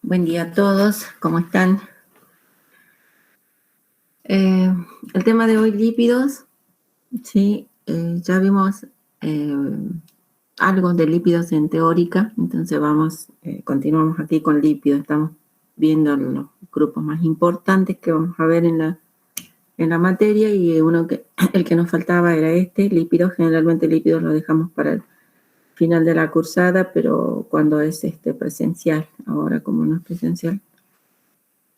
Buen día a todos, ¿cómo están? El tema de hoy, lípidos, ¿sí? Ya vimos algo de lípidos en teórica, entonces continuamos aquí con lípidos, estamos viendo los grupos más importantes que vamos a ver en la materia, y el que nos faltaba era lípidos. Generalmente lípidos lo dejamos para el final de la cursada, pero cuando es presencial, ahora como no es presencial,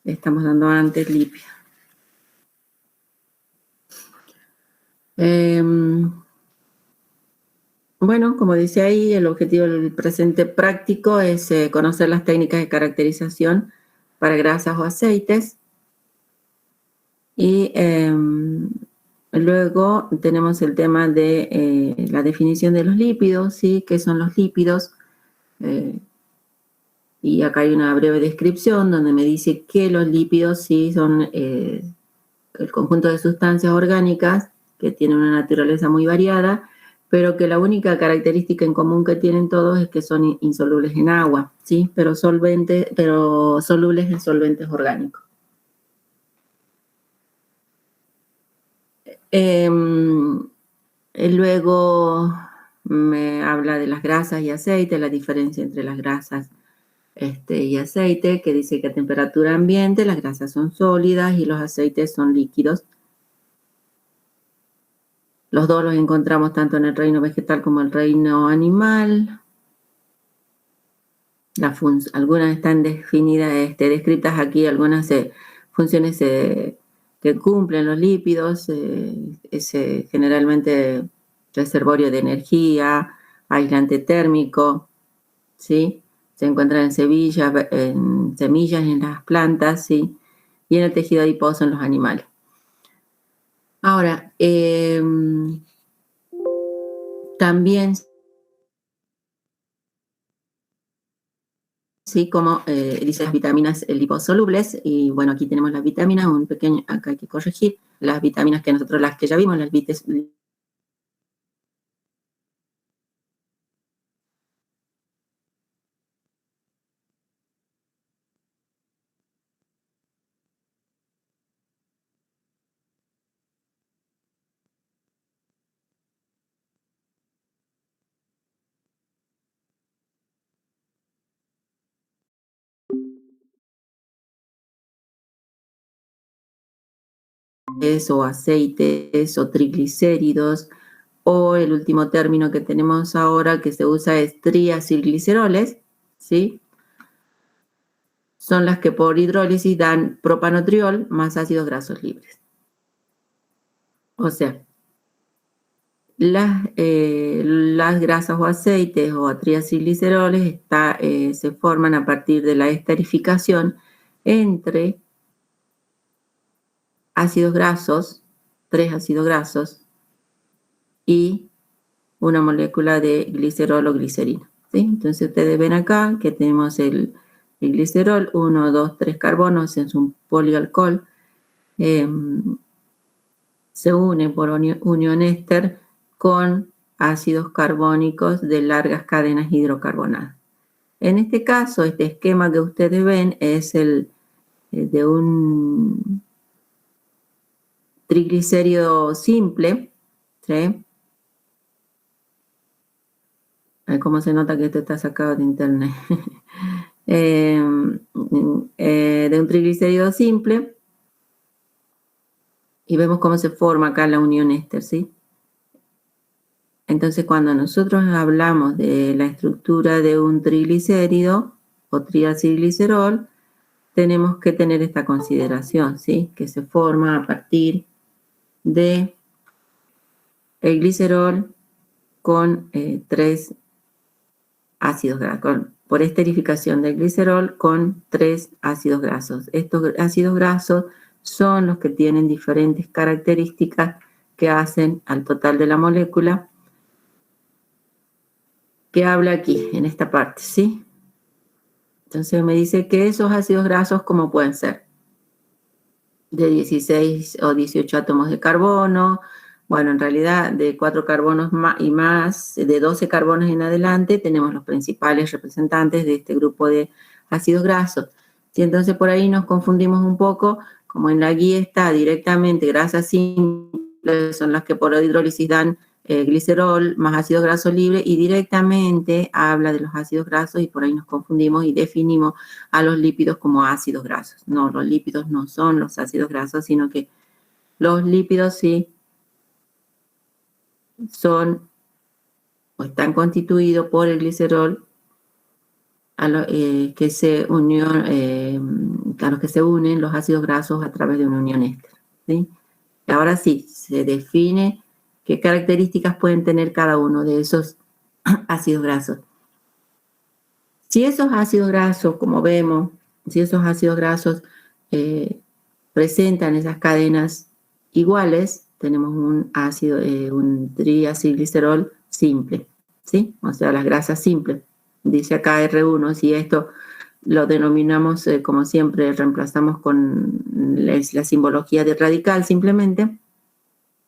estamos dando antes lípidos. Bueno, como dice ahí, el objetivo del presente práctico es conocer las técnicas de caracterización para grasas o aceites. Y luego tenemos el tema de la definición de los lípidos, ¿sí? ¿Qué son los lípidos? Y acá hay una breve descripción donde me dice que los lípidos sí son el conjunto de sustancias orgánicas que tienen una naturaleza muy variada, pero que la única característica en común que tienen todos es que son insolubles en agua, ¿sí? Pero solubles en solventes orgánicos. Luego me habla de las grasas y aceites, la diferencia entre las grasas y aceite, que dice que a temperatura ambiente las grasas son sólidas y los aceites son líquidos. Los dos los encontramos tanto en el reino vegetal como en el reino animal. Algunas están descritas aquí, algunas funciones que cumplen los lípidos, generalmente reservorio de energía, aislante térmico, ¿sí? Se encuentran en semillas en las plantas, ¿sí? Y en el tejido adiposo en los animales. Ahora, también, sí, como dice las vitaminas liposolubles, y bueno, aquí tenemos las vitaminas, acá hay que corregir, las vitaminas las que ya vimos, las o aceites o triglicéridos, o el último término que tenemos ahora que se usa es triacilgliceroles, ¿sí? Son las que por hidrólisis dan propanotriol más ácidos grasos libres. O sea, las grasas o aceites o triacilgliceroles se forman a partir de la esterificación entre ácidos grasos, 3 ácidos grasos, y una molécula de glicerol o glicerina, ¿sí? Entonces ustedes ven acá que tenemos el glicerol, 1, 2, 3 carbonos, es un polialcohol, se une por unión éster con ácidos carbónicos de largas cadenas hidrocarbonadas. En este caso, este esquema que ustedes ven es el de un triglicérido simple, ¿sí? Cómo se nota que esto está sacado de internet. De un triglicérido simple, y vemos cómo se forma acá la unión éster, ¿sí? Entonces, cuando nosotros hablamos de la estructura de un triglicérido o triacilglicerol, tenemos que tener esta consideración, ¿sí? Que se forma a partir de el glicerol con 3 ácidos grasos, por esterificación del glicerol con 3 ácidos grasos. Estos ácidos grasos son los que tienen diferentes características que hacen al total de la molécula, que habla aquí, en esta parte, ¿sí? Entonces me dice que esos ácidos grasos, ¿cómo pueden ser? De 16 o 18 átomos de carbono. Bueno, en realidad de 4 carbonos y más, de 12 carbonos en adelante, tenemos los principales representantes de este grupo de ácidos grasos. ¿sí? Entonces por ahí nos confundimos un poco, como en la guía está directamente grasas simples, son las que por hidrólisis dan glicerol más ácido graso libre, y directamente habla de los ácidos grasos, y por ahí nos confundimos y definimos a los lípidos como ácidos grasos. No, los lípidos no son los ácidos grasos, sino que los lípidos sí son o están constituidos por el glicerol a los que se unen los ácidos grasos a través de una unión éster, ¿sí? Y ahora sí, se define qué características pueden tener cada uno de esos ácidos grasos. Si esos ácidos grasos, como vemos, si esos ácidos grasos presentan esas cadenas iguales, tenemos un ácido, un triacilglicerol simple, ¿sí? O sea, las grasas simples. Dice acá R1, si esto lo denominamos, como siempre, reemplazamos con la simbología de radical simplemente,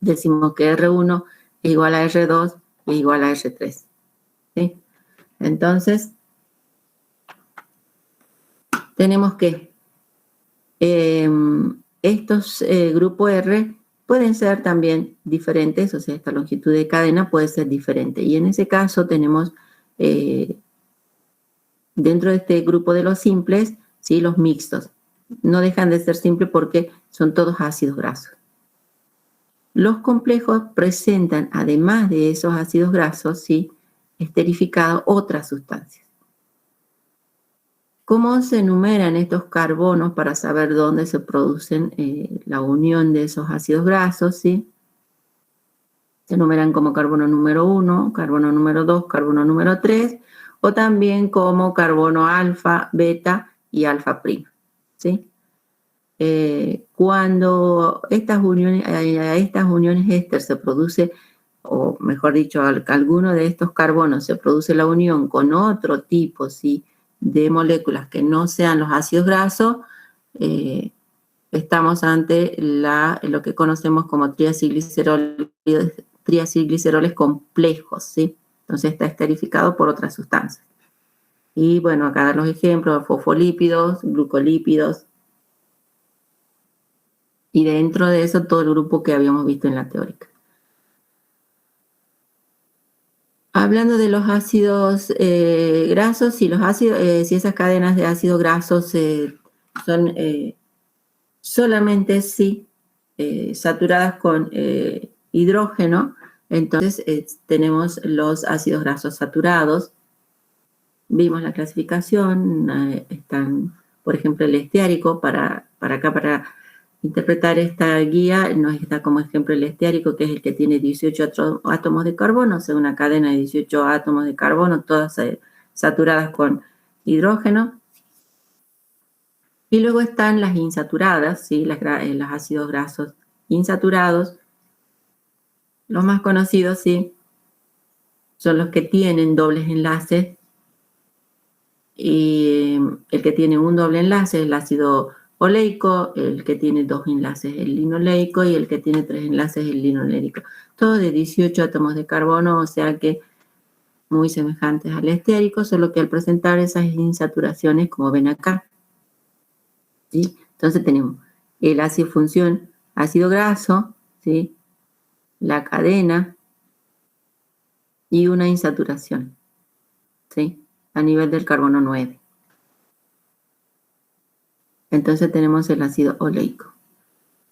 decimos que R1 es igual a R2 es igual a R3, ¿sí? Entonces, tenemos que estos grupo R pueden ser también diferentes, o sea, esta longitud de cadena puede ser diferente. Y en ese caso tenemos dentro de este grupo de los simples, ¿sí? Los mixtos. No dejan de ser simples porque son todos ácidos grasos. Los complejos presentan, además de esos ácidos grasos, ¿sí? Esterificados, otras sustancias. ¿Cómo se enumeran estos carbonos para saber dónde se producen la unión de esos ácidos grasos? ¿Sí? Se enumeran como carbono número 1, carbono número 2, carbono número 3, o también como carbono alfa, beta y alfa prima, ¿sí? Cuando a estas uniones éster se produce, o mejor dicho, a alguno de estos carbonos se produce la unión con otro tipo, ¿sí? De moléculas que no sean los ácidos grasos, estamos ante lo que conocemos como triacilgliceroles complejos, ¿sí? Entonces está esterificado por otras sustancias. Y bueno, acá dan los ejemplos: fosfolípidos, glucolípidos, y dentro de eso todo el grupo que habíamos visto en la teórica. Hablando de los ácidos grasos, si esas cadenas de ácidos grasos son solamente saturadas con hidrógeno, entonces tenemos los ácidos grasos saturados. Vimos la clasificación, están, por ejemplo, el esteárico, para interpretar esta guía, nos está como ejemplo el esteárico, que es el que tiene 18 átomos de carbono, o sea, una cadena de 18 átomos de carbono, todas saturadas con hidrógeno. Y luego están las insaturadas, ¿sí? Los ácidos grasos insaturados. Los más conocidos, ¿sí? Son los que tienen dobles enlaces. Y el que tiene un doble enlace es el ácido oleico, el que tiene 2 enlaces es el linoleico, y el que tiene 3 enlaces es el linolérico. Todo de 18 átomos de carbono, o sea que muy semejantes al esteárico, solo que al presentar esas insaturaciones, como ven acá, ¿sí? Entonces tenemos el función ácido graso, ¿sí? La cadena y una insaturación, ¿sí? A nivel del carbono 9. Entonces tenemos el ácido oleico.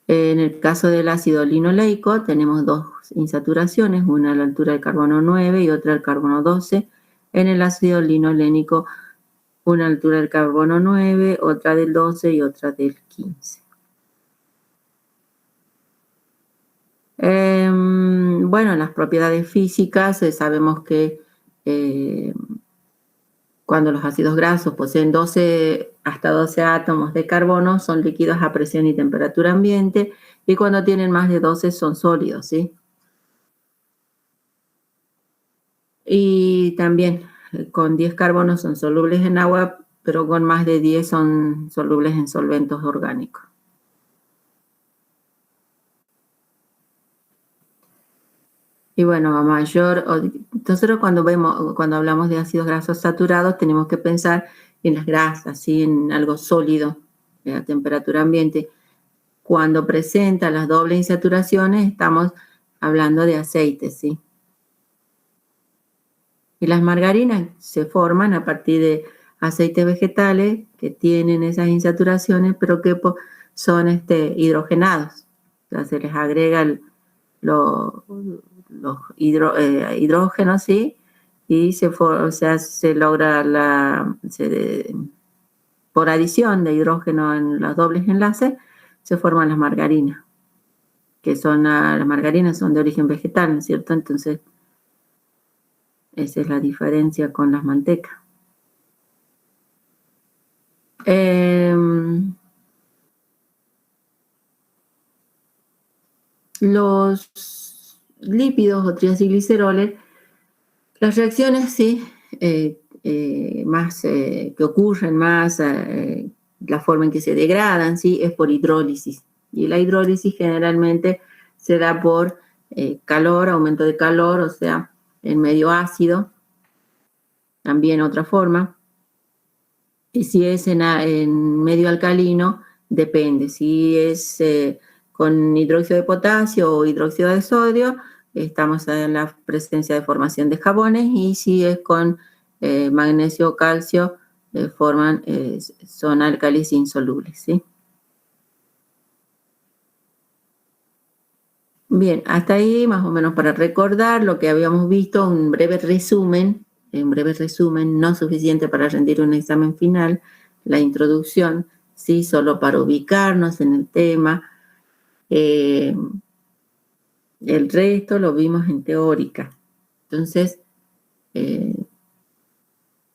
En el caso del ácido linoleico tenemos 2 insaturaciones, una a la altura del carbono 9 y otra al carbono 12. En el ácido linolénico, una a la altura del carbono 9, otra del 12 y otra del 15. Bueno, las propiedades físicas, sabemos que cuando los ácidos grasos poseen hasta 12 átomos de carbono, son líquidos a presión y temperatura ambiente, y cuando tienen más de 12 son sólidos, ¿sí? Y también con 10 carbonos son solubles en agua, pero con más de 10 son solubles en solventes orgánicos. Y bueno, nosotros cuando hablamos de ácidos grasos saturados tenemos que pensar en las grasas, ¿sí? En algo sólido a temperatura ambiente. Cuando presenta las dobles insaturaciones, estamos hablando de aceites, ¿sí? Y las margarinas se forman a partir de aceites vegetales que tienen esas insaturaciones, pero que son hidrogenados. O sea, se les agrega los hidrógenos, ¿sí? Y se logra por adición de hidrógeno en los dobles enlaces, se forman las margarinas, las margarinas son de origen vegetal, ¿no es cierto? Entonces, esa es la diferencia con las mantecas. Los lípidos o triacilgliceroles, las reacciones, sí, que ocurren más, la forma en que se degradan, sí, es por hidrólisis. Y la hidrólisis generalmente se da por calor, aumento de calor, o sea, en medio ácido, también otra forma. Y si es en medio alcalino, depende. Si es con hidróxido de potasio o hidróxido de sodio, estamos en la presencia de formación de jabones, y si es con magnesio o calcio, son álcalis insolubles, ¿sí? Bien, hasta ahí más o menos para recordar lo que habíamos visto, un breve resumen, no suficiente para rendir un examen final, la introducción, sí, solo para ubicarnos en el tema. El resto lo vimos en teórica. Entonces,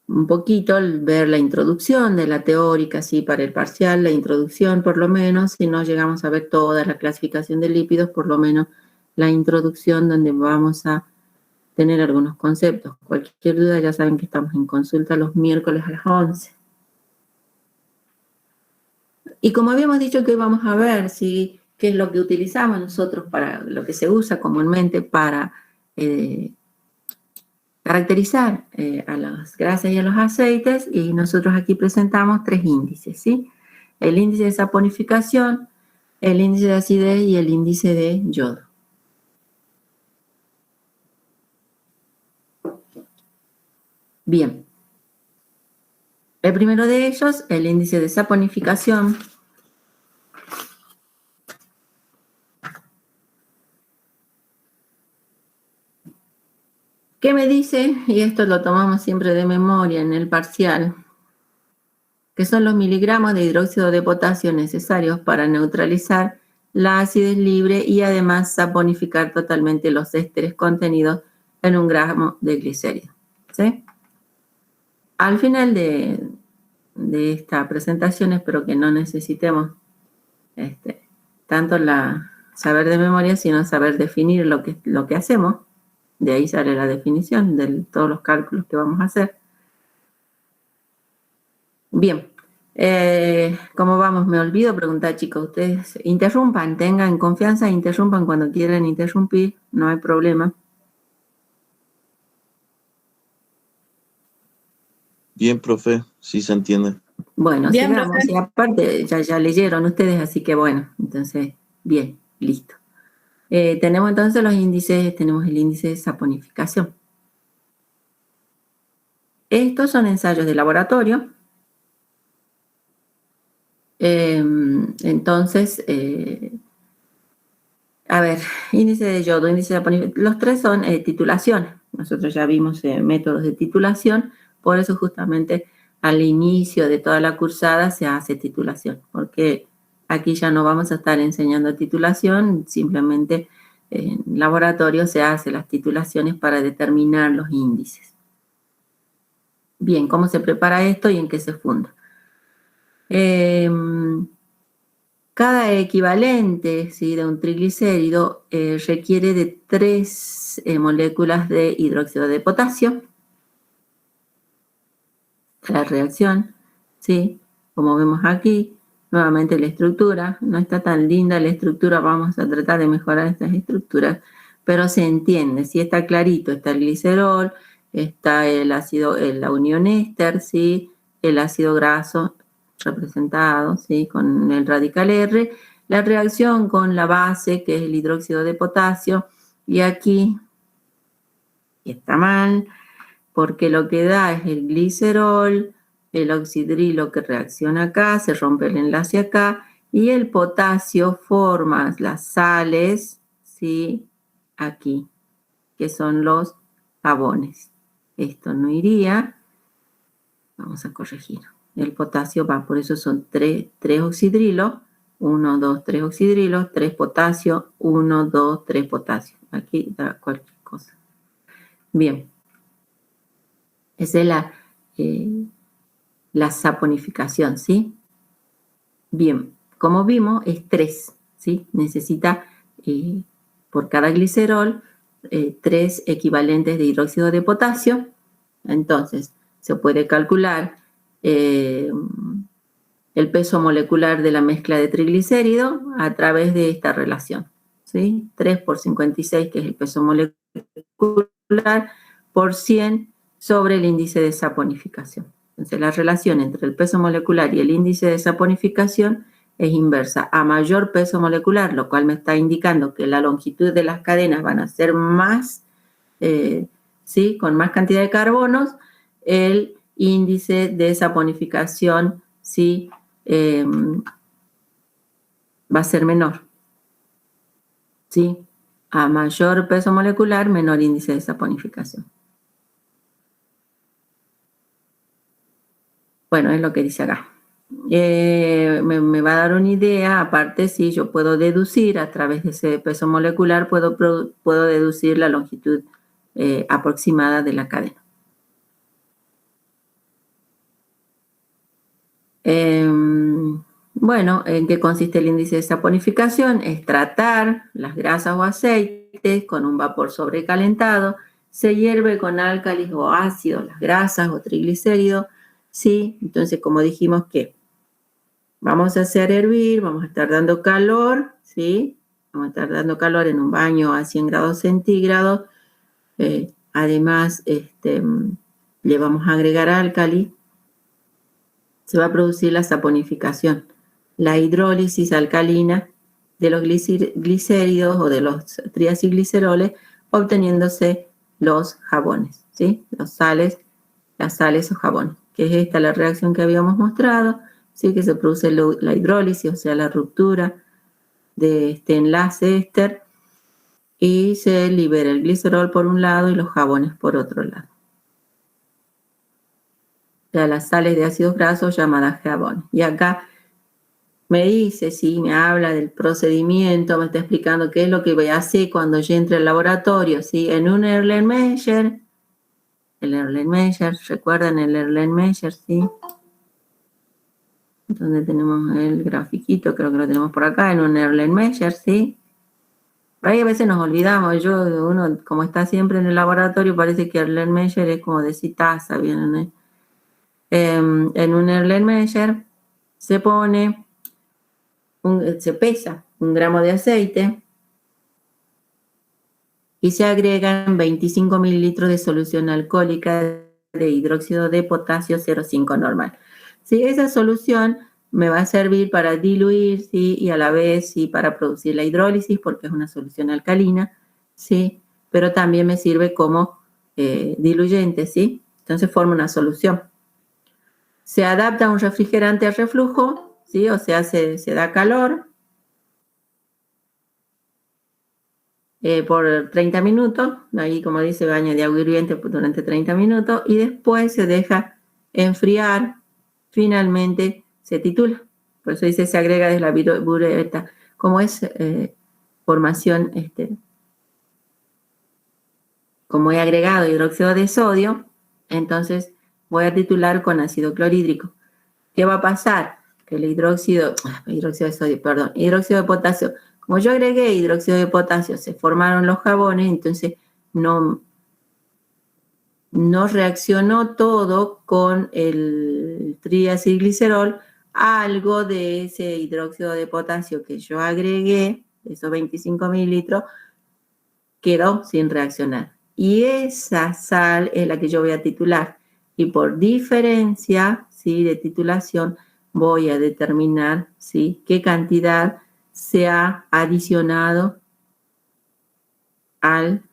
un poquito ver la introducción de la teórica, sí, para el parcial, la introducción por lo menos, si no llegamos a ver toda la clasificación de lípidos, por lo menos la introducción donde vamos a tener algunos conceptos. Cualquier duda ya saben que estamos en consulta los miércoles a las 11. Y como habíamos dicho que hoy vamos a ver qué es lo que utilizamos nosotros para lo que se usa comúnmente para caracterizar a las grasas y a los aceites, y nosotros aquí presentamos 3 índices, ¿sí? El índice de saponificación, el índice de acidez y el índice de yodo. Bien. El primero de ellos, el índice de saponificación. ¿Qué me dice? Y esto lo tomamos siempre de memoria en el parcial, que son los miligramos de hidróxido de potasio necesarios para neutralizar la acidez libre y además saponificar totalmente los ésteres contenidos en 1 gramo de glicérido, ¿sí? Al final de esta presentación, espero que no necesitemos tanto saber de memoria, sino saber definir lo que hacemos. De ahí sale la definición de todos los cálculos que vamos a hacer. Bien, ¿cómo vamos? Me olvido preguntar, chicos. Ustedes interrumpan, tengan confianza, interrumpan cuando quieran interrumpir, no hay problema. Bien, profe, sí se entiende. Bueno, bien, sigamos. profe. Y aparte, ya leyeron ustedes, así que bueno, entonces, bien, listo. Tenemos entonces los índices, tenemos el índice de saponificación. Estos son ensayos de laboratorio. Entonces, a ver, índice de yodo, índice de saponificación, los 3 son titulaciones. Nosotros ya vimos métodos de titulación, por eso justamente al inicio de toda la cursada se hace titulación, porque aquí ya no vamos a estar enseñando titulación, simplemente en laboratorio se hacen las titulaciones para determinar los índices. Bien, ¿cómo se prepara esto y en qué se funda? Cada equivalente, ¿sí?, de un triglicérido requiere de 3 moléculas de hidróxido de potasio. La reacción, ¿sí? Como vemos aquí, nuevamente la estructura. No está tan linda la estructura, vamos a tratar de mejorar estas estructuras, pero se entiende, ¿sí? Está clarito, está el glicerol, está el ácido, la unión éster, ¿sí? el ácido graso representado, ¿sí? Con el radical R, la reacción con la base, que es el hidróxido de potasio, y aquí está mal, porque lo que da es el glicerol, el oxidrilo que reacciona acá, se rompe el enlace acá, y el potasio forma las sales, ¿sí? Aquí, que son los jabones. Esto no iría. Vamos a corregir. El potasio va, por eso son 3 oxidrilos. 1, 2, 3 oxidrilos, 3 potasio, 1, 2, 3 potasio. Aquí da cualquier cosa. Bien. Esa es la saponificación, ¿sí? Bien. Como vimos, es 3, ¿sí? Necesita, por cada glicerol, 3 equivalentes de hidróxido de potasio. Entonces, se puede calcular el peso molecular de la mezcla de triglicéridos a través de esta relación, ¿sí? 3 por 56, que es el peso molecular, por 100 sobre el índice de saponificación. Entonces, la relación entre el peso molecular y el índice de saponificación es inversa. A mayor peso molecular, lo cual me está indicando que la longitud de las cadenas van a ser más, ¿sí? Con más cantidad de carbonos, el índice de saponificación, ¿sí? Va a ser menor, ¿sí? A mayor peso molecular, menor índice de saponificación. Bueno, es lo que dice acá. Me va a dar una idea, aparte si yo puedo deducir a través de ese peso molecular, puedo deducir la longitud aproximada de la cadena. Bueno, ¿en qué consiste el índice de saponificación? Es tratar las grasas o aceites con un vapor sobrecalentado, se hierve con álcalis o ácidos, las grasas o triglicéridos, ¿sí? Entonces, como dijimos que vamos a hacer hervir, vamos a estar dando calor, ¿sí? Vamos a estar dando calor en un baño a 100 grados centígrados. Además, le vamos a agregar álcali. Se va a producir la saponificación, la hidrólisis alcalina de los glicéridos o de los triacilgliceroles, obteniéndose los jabones, ¿sí? Las sales o jabones, que es esta la reacción que habíamos mostrado, ¿sí? Que se produce la hidrólisis, o sea, la ruptura de este enlace éster, y se libera el glicerol por un lado y los jabones por otro lado. O sea, las sales de ácidos grasos llamadas jabones. Y acá me dice, sí, me habla del procedimiento, me está explicando qué es lo que voy a hacer cuando yo entre al laboratorio, ¿sí? En un Erlenmeyer, ¿recuerdan el Erlenmeyer, sí? Donde tenemos el grafiquito, creo que lo tenemos por acá, en un Erlenmeyer, ¿sí? Ahí a veces nos olvidamos, uno como está siempre en el laboratorio, parece que Erlenmeyer es como de citaza, ¿vienen? En un Erlenmeyer se pone, se pesa 1 gramo de aceite y se agregan 25 mililitros de solución alcohólica de hidróxido de potasio 0,5 normal. ¿Sí? Esa solución me va a servir para diluir, ¿sí? Y a la vez, ¿sí? Para producir la hidrólisis, porque es una solución alcalina, ¿sí? Pero también me sirve como diluyente, ¿sí? Entonces forma una solución. Se adapta a un refrigerante al reflujo, ¿sí? O sea, se da calor por 30 minutos, ahí como dice, baño de agua hirviente durante 30 minutos, y después se deja enfriar, finalmente se titula. Por eso dice, se agrega desde la bureta, como es formación, como he agregado hidróxido de sodio, entonces voy a titular con ácido clorhídrico. ¿Qué va a pasar? Que el hidróxido de potasio, como yo agregué hidróxido de potasio, se formaron los jabones, entonces no reaccionó todo con el triacilglicerol. Algo de ese hidróxido de potasio que yo agregué, esos 25 mililitros, quedó sin reaccionar. Y esa sal es la que yo voy a titular. y por diferencia, ¿sí?, de titulación voy a determinar, ¿sí?, qué cantidad se ha adicionado al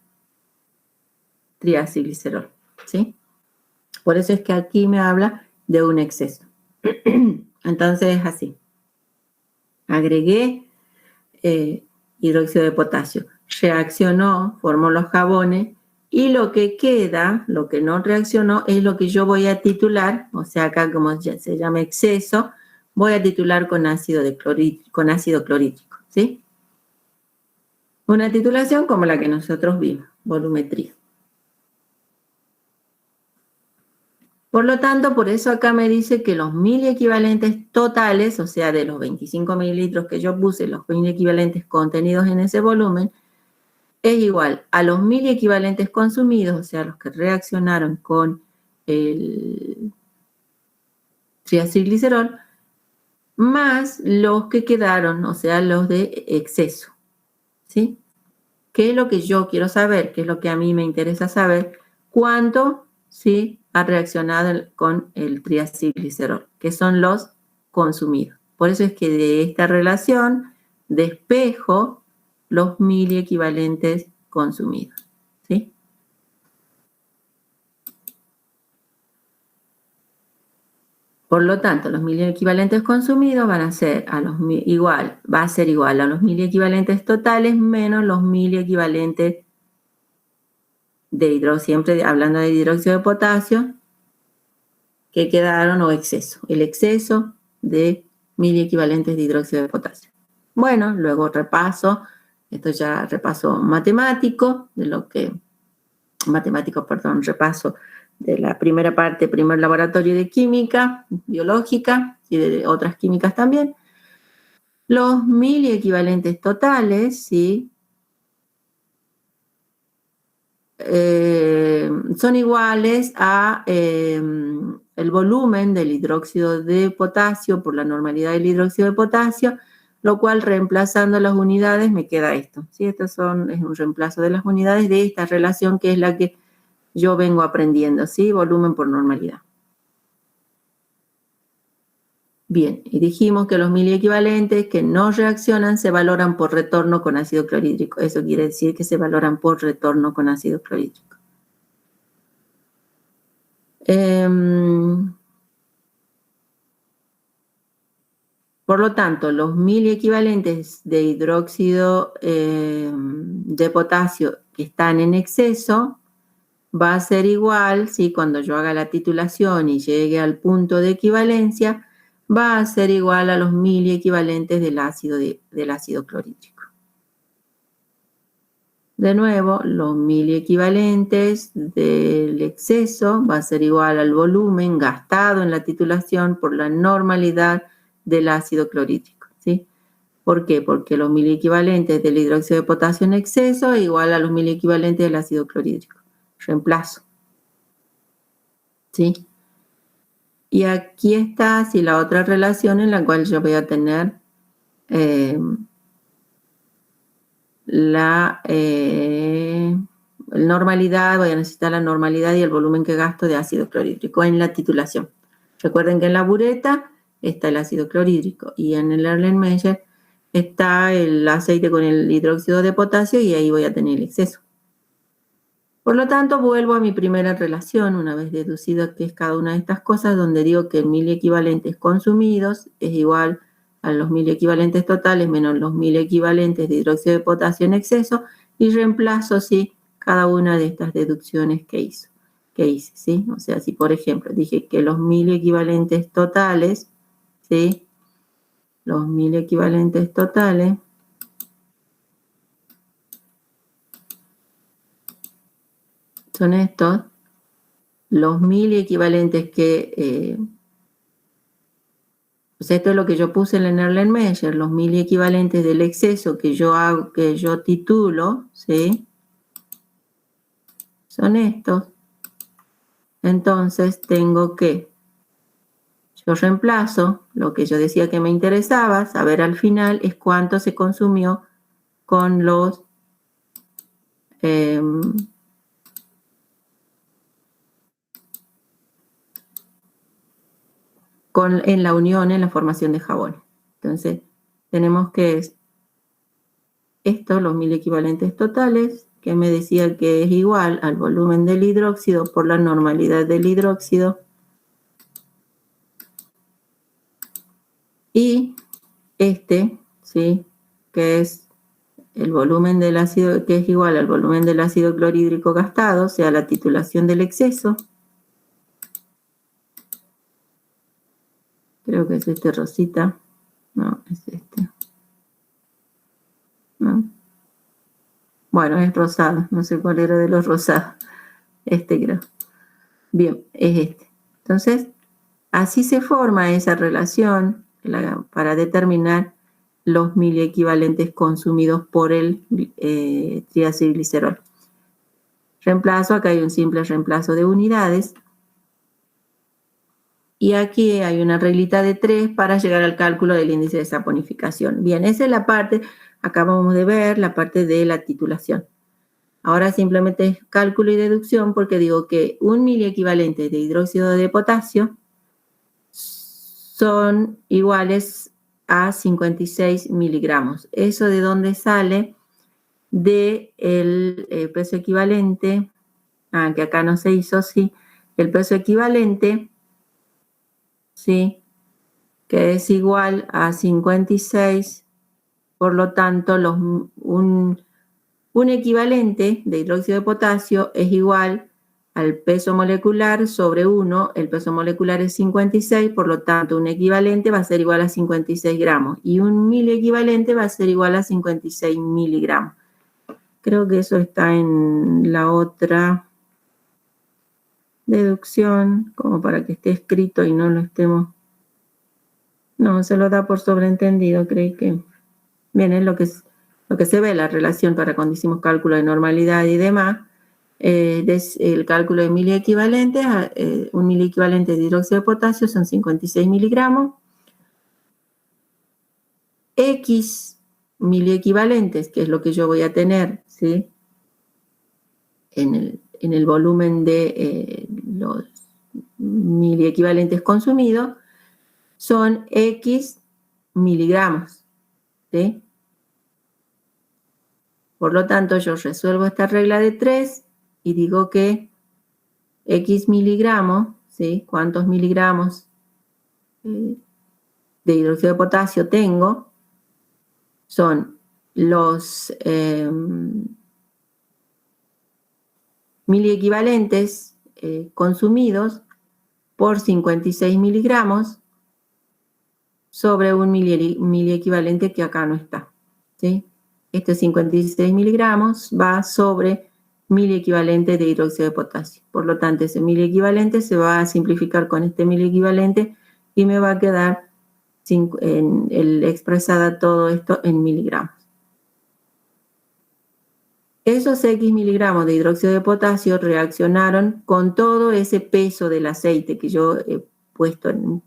triacilglicerol, ¿sí? Por eso es que aquí me habla de un exceso. Entonces es así. Agregué hidróxido de potasio, reaccionó, formó los jabones, y lo que queda, lo que no reaccionó, es lo que yo voy a titular, o sea, acá como ya se llama exceso, voy a titular con ácido clorhídrico, ¿sí? Una titulación como la que nosotros vimos, volumetría. Por lo tanto, por eso acá me dice que los miliequivalentes totales, o sea, de los 25 mililitros que yo puse, los miliequivalentes contenidos en ese volumen, es igual a los miliequivalentes consumidos, o sea, los que reaccionaron con el triacilglicerol, más los que quedaron, o sea, los de exceso, ¿sí? ¿Qué es lo que yo quiero saber? ¿Qué es lo que a mí me interesa saber? ¿Cuánto, sí, ha reaccionado con el triacilglicerol? Que son los consumidos. Por eso es que de esta relación despejo los miliequivalentes consumidos, ¿sí? Por lo tanto, los miliequivalentes consumidos van a ser va a ser igual a los miliequivalentes totales menos los miliequivalentes de siempre hablando de hidróxido de potasio, que quedaron o exceso, el exceso de miliequivalentes de hidróxido de potasio. Bueno, luego repaso, esto ya repaso repaso de la primera parte, primer laboratorio de química, biológica y de otras químicas también. Los miliequivalentes totales, ¿sí?, son iguales a el volumen del hidróxido de potasio por la normalidad del hidróxido de potasio, lo cual reemplazando las unidades me queda esto, ¿sí? Es un reemplazo de las unidades de esta relación que es la que yo vengo aprendiendo, ¿sí? Volumen por normalidad. Bien, y dijimos que los miliequivalentes que no reaccionan se valoran por retorno con ácido clorhídrico. Eso quiere decir que se valoran por retorno con ácido clorhídrico. Por lo tanto, los miliequivalentes de hidróxido de potasio que están en exceso va a ser igual, ¿sí?, cuando yo haga la titulación y llegue al punto de equivalencia, va a ser igual a los miliequivalentes del ácido clorhídrico. De nuevo, los miliequivalentes del exceso va a ser igual al volumen gastado en la titulación por la normalidad del ácido clorhídrico, ¿sí? ¿Por qué? Porque los miliequivalentes del hidróxido de potasio en exceso es igual a los miliequivalentes del ácido clorhídrico. Reemplazo, ¿sí? Y aquí está, sí, la otra relación en la cual yo voy a tener la normalidad, voy a necesitar la normalidad y el volumen que gasto de ácido clorhídrico en la titulación. Recuerden que en la bureta está el ácido clorhídrico y en el Erlenmeyer está el aceite con el hidróxido de potasio y ahí voy a tener el exceso. Por lo tanto, vuelvo a mi primera relación, una vez deducido qué es cada una de estas cosas, donde digo que miliequivalentes consumidos es igual a los miliequivalentes totales menos los miliequivalentes de hidróxido de potasio en exceso, y reemplazo, sí, cada una de estas deducciones que hice, ¿sí? O sea, si por ejemplo dije que los miliequivalentes totales, ¿sí?, los miliequivalentes totales son estos, los miliequivalentes que... Pues esto es lo que yo puse en el Erlenmeyer, los miliequivalentes del exceso que yo titulo, ¿sí?, son estos. Entonces tengo que, yo reemplazo lo que yo decía que me interesaba, saber al final es cuánto se consumió con los en la unión, en la formación de jabones. Entonces, tenemos que esto, los 1000 equivalentes totales, que me decía que es igual al volumen del hidróxido por la normalidad del hidróxido. Y ¿sí? Que es el volumen del ácido, que es igual al volumen del ácido clorhídrico gastado, o sea, la titulación del exceso. Creo que es este rosita. No, es este. ¿No? Bueno, es rosado. No sé cuál era de los rosados. Este creo. Bien, es este. Entonces, así se forma esa relación para determinar los 1000 equivalentes consumidos por el triacilglicerol. Reemplazo, acá hay un simple reemplazo de unidades. Y aquí hay una reglita de 3 para llegar al cálculo del índice de saponificación. Bien, esa es la parte, acabamos de ver, la parte de la titulación. Ahora simplemente es cálculo y deducción porque digo que 1 miliequivalente de hidróxido de potasio son iguales a 56 miligramos. ¿Eso de dónde sale? Del peso equivalente, que acá no se hizo, sí, el peso equivalente, sí, que es igual a 56, por lo tanto, un equivalente de hidróxido de potasio es igual al peso molecular sobre 1, el peso molecular es 56, por lo tanto, un equivalente va a ser igual a 56 gramos y un miliequivalente va a ser igual a 56 miligramos. Creo que eso está en la otra deducción, como para que esté escrito y no lo estemos... No, se lo da por sobreentendido, creí que... Bien, es lo que se ve, la relación para cuando hicimos cálculo de normalidad y demás, el cálculo de miliequivalentes, un miliequivalente de hidróxido de potasio son 56 miligramos. X miliequivalentes, que es lo que yo voy a tener, ¿sí? En el volumen de los miliequivalentes consumidos, son X miligramos, ¿sí? Por lo tanto, yo resuelvo esta regla de 3 y digo que X miligramos, ¿sí? ¿Cuántos miligramos de hidróxido de potasio tengo? Son los miliequivalentes consumidos por 56 miligramos sobre un miliequivalente que acá no está, ¿sí? Este 56 miligramos va sobre miliequivalente de hidróxido de potasio. Por lo tanto, ese miliequivalente se va a simplificar con este miliequivalente y me va a quedar expresada todo esto en miligramos. Esos X miligramos de hidróxido de potasio reaccionaron con todo ese peso del aceite que yo he puesto en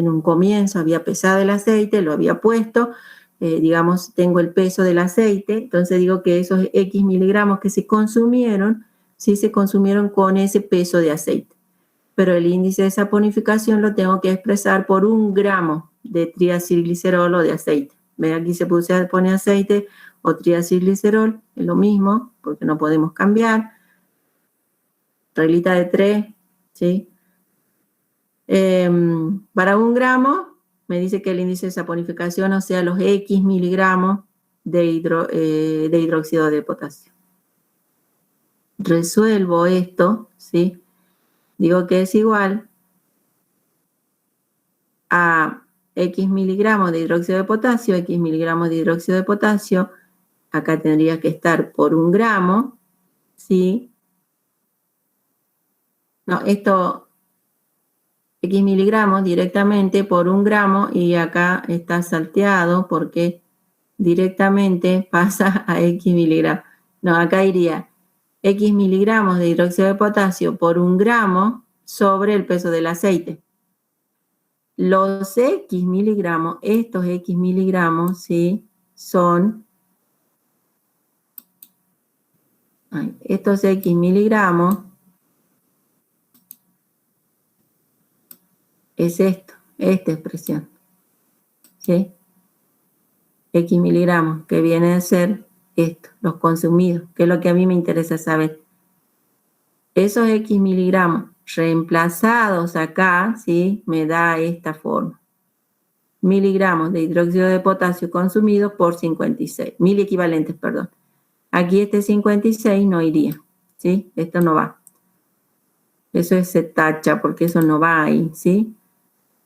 un comienzo, había pesado el aceite, lo había puesto, digamos, tengo el peso del aceite, entonces digo que esos X miligramos que se consumieron, sí se consumieron con ese peso de aceite. Pero el índice de saponificación lo tengo que expresar por 1 gramo de triacilglicerol o de aceite. ¿Ven? Aquí se pone aceite o triacilglicerol, es lo mismo, porque no podemos cambiar. Reglita de 3, ¿sí? Para 1 gramo, me dice que el índice de saponificación, o sea, los X miligramos de hidróxido de potasio. Resuelvo esto, ¿sí? Digo que es igual a X miligramos de hidróxido de potasio, X miligramos de hidróxido de potasio, acá tendría que estar por 1 gramo, ¿sí? No, esto, X miligramos directamente por 1 gramo y acá está salteado porque directamente pasa a X miligramos. No, acá iría X miligramos de hidróxido de potasio por 1 gramo sobre el peso del aceite. Los X miligramos, estos X miligramos, ¿sí? Son, estos X miligramos, es esto, esta expresión, ¿sí? X miligramos, que viene a ser esto, los consumidos, que es lo que a mí me interesa saber. Esos X miligramos reemplazados acá, ¿sí? Me da esta forma. Miligramos de hidróxido de potasio consumidos por 56, mil equivalentes, perdón. Aquí este 56 no iría, ¿sí? Esto no va. Eso se tacha porque eso no va ahí, ¿sí?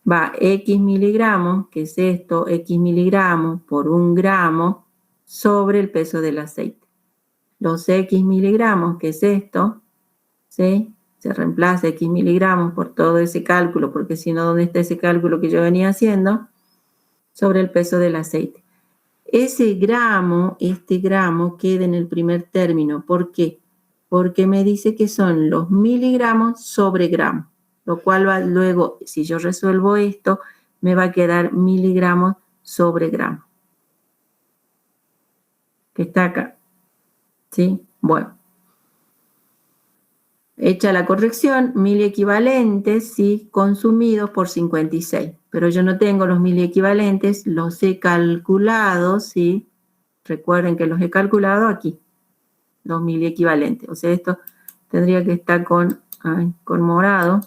Va X miligramos, que es esto, X miligramos por 1 gramo sobre el peso del aceite. Los X miligramos, que es esto, ¿sí? Se reemplaza X miligramos por todo ese cálculo, porque si no, ¿dónde está ese cálculo que yo venía haciendo? Sobre el peso del aceite. Ese gramo, este gramo, queda en el primer término. ¿Por qué? Porque me dice que son los miligramos sobre gramo, lo cual va luego, si yo resuelvo esto, me va a quedar miligramos sobre gramo, que está acá, ¿sí? Bueno. Hecha la corrección, 1000 equivalentes, ¿sí? Consumidos por 56. Pero yo no tengo los 1000 equivalentes, los he calculado, ¿sí? Recuerden que los he calculado aquí, los 1000 equivalentes. O sea, esto tendría que estar con morado,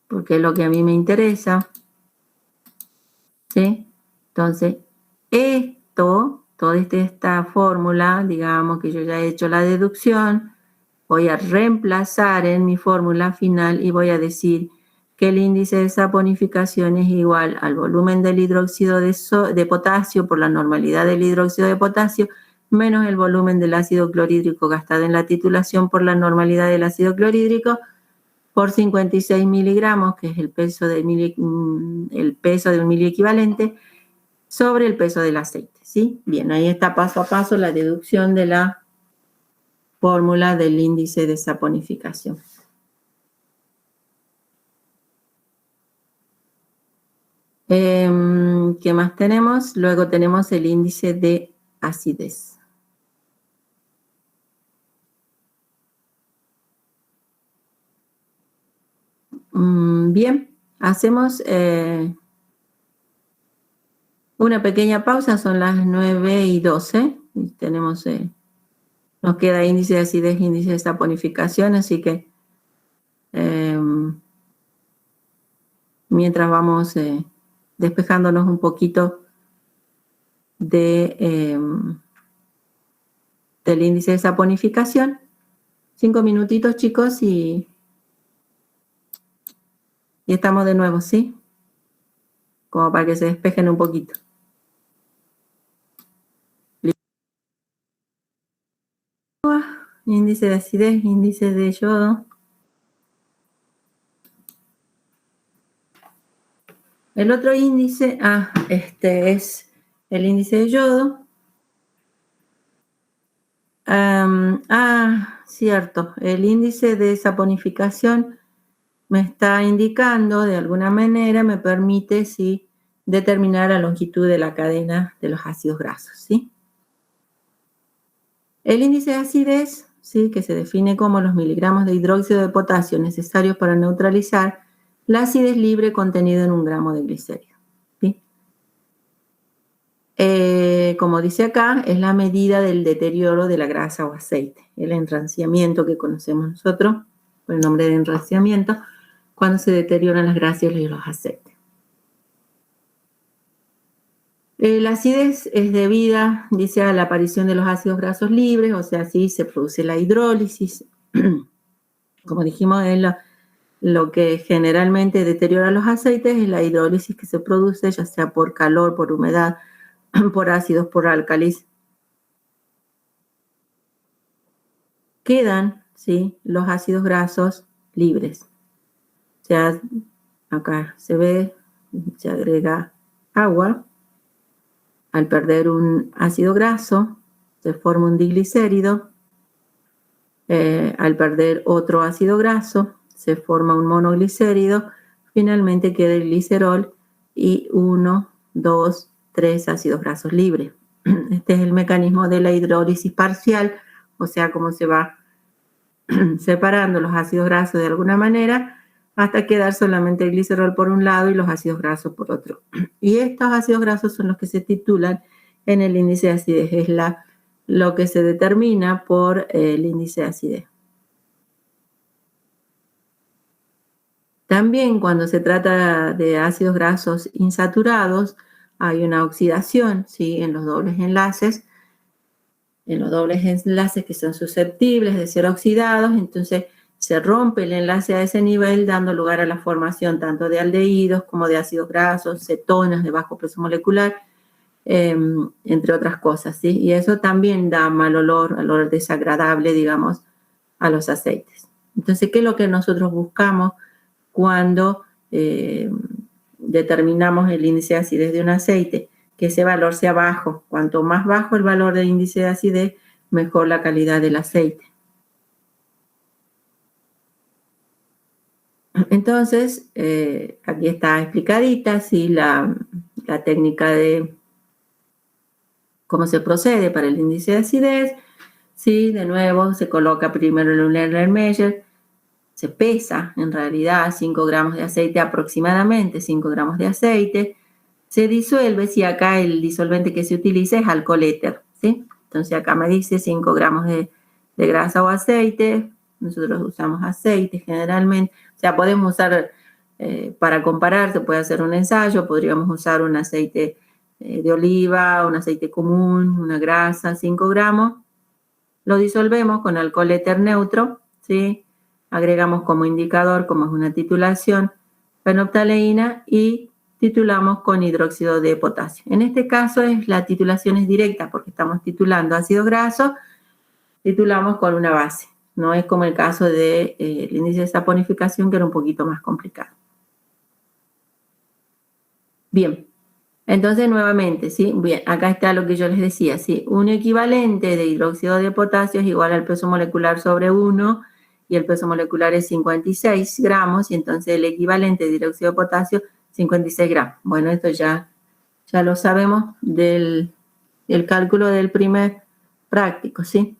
porque es lo que a mí me interesa, ¿sí? Entonces, esto, toda esta fórmula, digamos que yo ya he hecho la deducción, voy a reemplazar en mi fórmula final y voy a decir que el índice de saponificación es igual al volumen del hidróxido de potasio por la normalidad del hidróxido de potasio menos el volumen del ácido clorhídrico gastado en la titulación por la normalidad del ácido clorhídrico por 56 miligramos, que es el peso de un mili equivalente, sobre el peso del aceite, ¿sí? Bien, ahí está paso a paso la deducción de la fórmula del índice de saponificación. ¿Qué más tenemos? Luego tenemos el índice de acidez. Bien, hacemos una pequeña pausa, son las 9:12. Y tenemos, nos queda índice de acidez, índice de saponificación, así que mientras vamos despejándonos un poquito del índice de saponificación. 5 minutitos, chicos, y estamos de nuevo, ¿sí? Como para que se despejen un poquito. Índice de acidez, índice de yodo. El otro índice, este es el índice de yodo. Cierto, el índice de saponificación me está indicando, de alguna manera, me permite, sí, determinar la longitud de la cadena de los ácidos grasos, ¿sí? El índice de acidez, ¿sí? Que se define como los miligramos de hidróxido de potasio necesarios para neutralizar la acidez libre contenida en 1 gramo de glicérido, ¿sí? Como dice acá, es la medida del deterioro de la grasa o aceite, el enranciamiento que conocemos nosotros por el nombre de enranciamiento, cuando se deterioran las grasas y los aceites. La acidez es debida, dice, a la aparición de los ácidos grasos libres, o sea, sí se produce la hidrólisis. Como dijimos, es lo que generalmente deteriora los aceites es la hidrólisis que se produce, ya sea por calor, por humedad, por ácidos, por álcalis. Quedan, ¿sí?, los ácidos grasos libres. O sea, acá se ve, se agrega agua. Al perder un ácido graso, se forma un diglicérido. Al perder otro ácido graso, se forma un monoglicérido. Finalmente queda el glicerol y 1, 2, 3 ácidos grasos libres. Este es el mecanismo de la hidrólisis parcial, o sea, cómo se va separando los ácidos grasos de alguna manera hasta quedar solamente el glicerol por un lado y los ácidos grasos por otro. Y estos ácidos grasos son los que se titulan en el índice de acidez, es lo que se determina por el índice de acidez. También cuando se trata de ácidos grasos insaturados, hay una oxidación, ¿sí?, en los dobles enlaces que son susceptibles de ser oxidados, entonces se rompe el enlace a ese nivel, dando lugar a la formación tanto de aldehídos como de ácidos grasos, cetonas de bajo peso molecular, entre otras cosas, ¿sí? Y eso también da mal olor desagradable, digamos, a los aceites. Entonces, ¿qué es lo que nosotros buscamos cuando determinamos el índice de acidez de un aceite? Que ese valor sea bajo. Cuanto más bajo el valor del índice de acidez, mejor la calidad del aceite. Entonces, aquí está explicadita, ¿sí?, la técnica de cómo se procede para el índice de acidez. Sí, de nuevo, se coloca primero el Erlenmeyer, se pesa en realidad 5 gramos de aceite aproximadamente, 5 gramos de aceite, se disuelve, si acá el disolvente que se utiliza es alcohol éter, ¿sí? Entonces acá me dice 5 gramos de grasa o aceite, nosotros usamos aceite generalmente, o sea, podemos usar, para comparar, se puede hacer un ensayo, podríamos usar un aceite de oliva, un aceite común, una grasa, 5 gramos, lo disolvemos con alcohol éter neutro, ¿sí? Agregamos como indicador, como es una titulación, fenolftaleína y titulamos con hidróxido de potasio. En este caso la titulación es directa porque estamos titulando ácidos grasos, titulamos con una base. No es como el caso del índice de saponificación, que era un poquito más complicado. Bien, entonces nuevamente, ¿sí? Bien, acá está lo que yo les decía, ¿sí? Un equivalente de hidróxido de potasio es igual al peso molecular sobre 1, y el peso molecular es 56 gramos, y entonces el equivalente de hidróxido de potasio, 56 gramos. Bueno, esto ya lo sabemos del cálculo del primer práctico, ¿sí?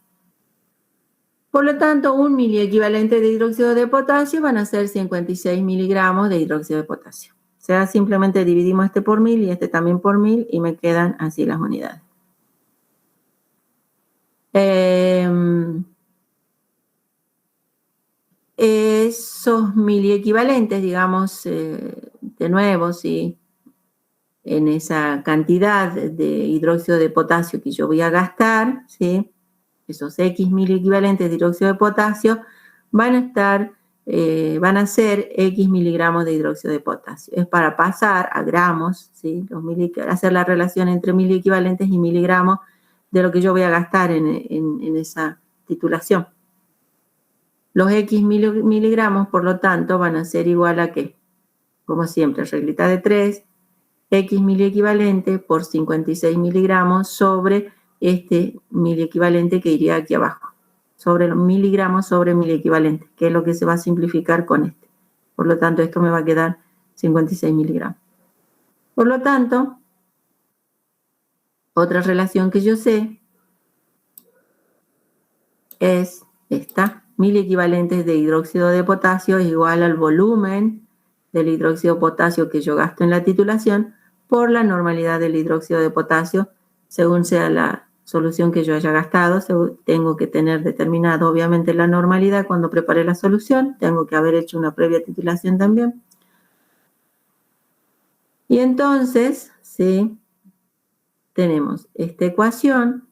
Por lo tanto, un miliequivalente de hidróxido de potasio van a ser 56 miligramos de hidróxido de potasio. O sea, simplemente dividimos este por 1000 y este también por 1000 y me quedan así las unidades. Esos miliequivalentes, digamos, de nuevo, ¿sí?, en esa cantidad de hidróxido de potasio que yo voy a gastar, ¿sí?, esos X miliequivalentes de hidróxido de potasio van a ser X miligramos de hidróxido de potasio. Es para pasar a gramos, ¿sí?, hacer la relación entre miliequivalentes y miligramos de lo que yo voy a gastar en esa titulación. Los X miligramos, por lo tanto, van a ser igual a ¿qué? Como siempre, reglita de 3, X miliequivalente por 56 miligramos sobre este miliequivalente que iría aquí abajo, sobre los miligramos sobre miliequivalente, que es lo que se va a simplificar con este. Por lo tanto, esto me va a quedar 56 miligramos. Por lo tanto, otra relación que yo sé es esta. Miliequivalentes de hidróxido de potasio es igual al volumen del hidróxido de potasio que yo gasto en la titulación por la normalidad del hidróxido de potasio, según sea la solución que yo haya gastado. Tengo que tener determinado, obviamente, la normalidad cuando prepare la solución. Tengo que haber hecho una previa titulación también. Y entonces, ¿sí?, tenemos esta ecuación